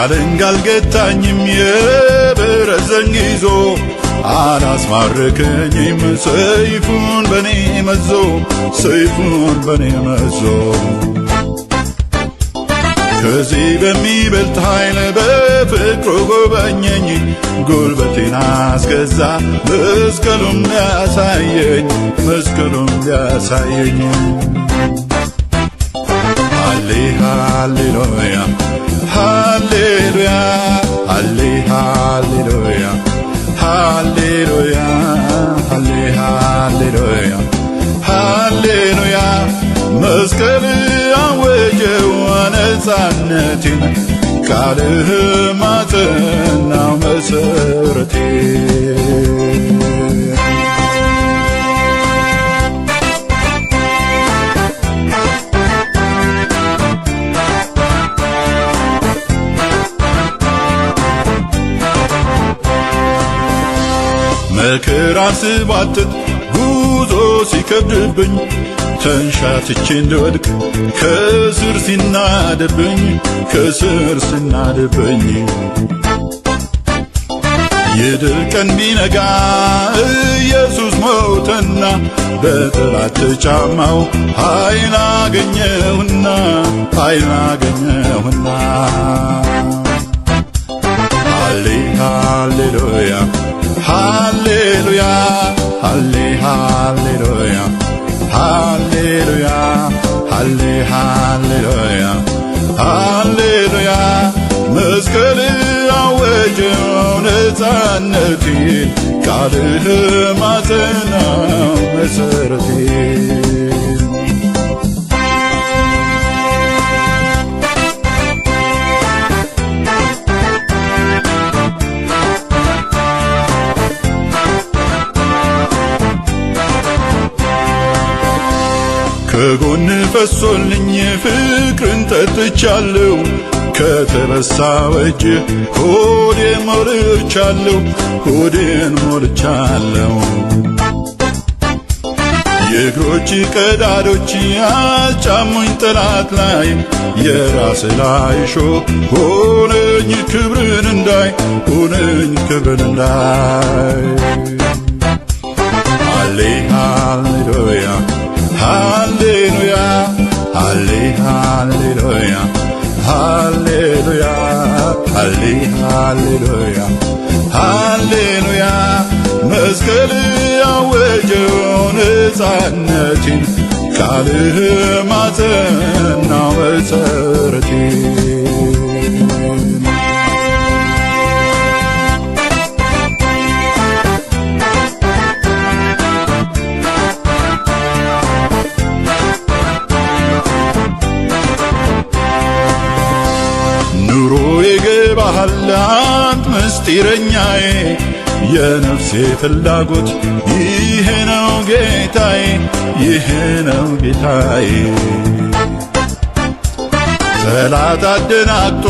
አለንጋ አልገታኝም የብረት ዘንግ ይዞ አላስማረከኝም ሰይፉን በኔ መዞ ሰይፉን በኔ መዞ ከዚህ በሚበልጥ ኃይል በፍቅሩ ጎበኘኝ ጉልበቴን አስገዛ መስቀሉን ሊያሳየኝ መስቀሉን ሊያሳየኝ ሃሌ ሃሌሉያ ሃሌሉያ ሃሌ ሃሌሉያ ሃሌሉያ ሃሌ ሃሌሉያ ሃሌሉያ መስቀል አወጀው ነፃነቴን ቃልህ ማዕዘናው መሠረቴ መከራ ስባትት ጉዞ ሲከብድብኝ ተንሻትቼ እንድወድቅ ከስር ሲናድብኝ ከስር ሲናድብኝ የድል ቀን ቢነጋ ኢየሱስ ሞተና በጠላት ጫማው ኃይል አገኘሁና ኃይል አገኘሁና ሃሌ ሃሌሉያ ሃሌሉያ ሃሌ ሃሌሉያ ሃሌሉያ ሃሌ ሃሌሉያ ሃሌሉያ መስቀል አወጀው ነፃነቴን ቃልህ ማዕዘናው መሠረቴ ከጎን ፈሶልኝ ፍቅርን ጠጥቻለሁ ከተበሳው እጅ ሆዴን ሞልቻለሁ ሆዴን ሞልቻለሁ የእግሮች ቀዳዶች አጫሙኝ ጠላት ላይ የራስ ላይ ሾህ ሆነኝ ክብርን እንዳይ ሆነኝ ክብርን እንዳይ ሃሌ ሃሌሉያ ሃሌሉያ ሃሌ ሃሌሉያ ሃሌሉያ ሃሌ ሃሌሉያ ሃሌሉያ መስቀል አወጀው ነፃነቴን ቃልህ ማዕዘናው መሠረቴ ይገባሃል አንተ ምስጢረኛዬ የነፍሴ ፍላጎት ይሄ ነው ጌታዬ ይሄ ነው ጌታዬ ጠላት አደናግጦ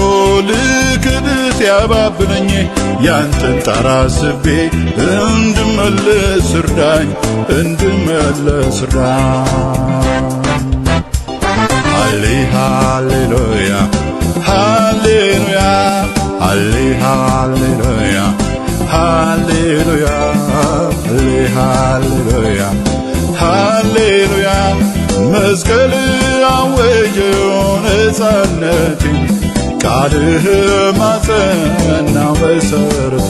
ልክድ ሲያባብለኝ ያንተን ጣር አስቤ እንድመለስ እርዳኝ እንድመለስ እርዳኝ ሃሌ ሃሌሉያ ሃሌሉያ ሃሌ ሃሌሉያ ሃሌሉያ ሃሌ ሃሌሉያ ሃሌሉያ መስቀል አወጀው ነፃነቴን ቃልህ ማዕዘናው መሠረቴ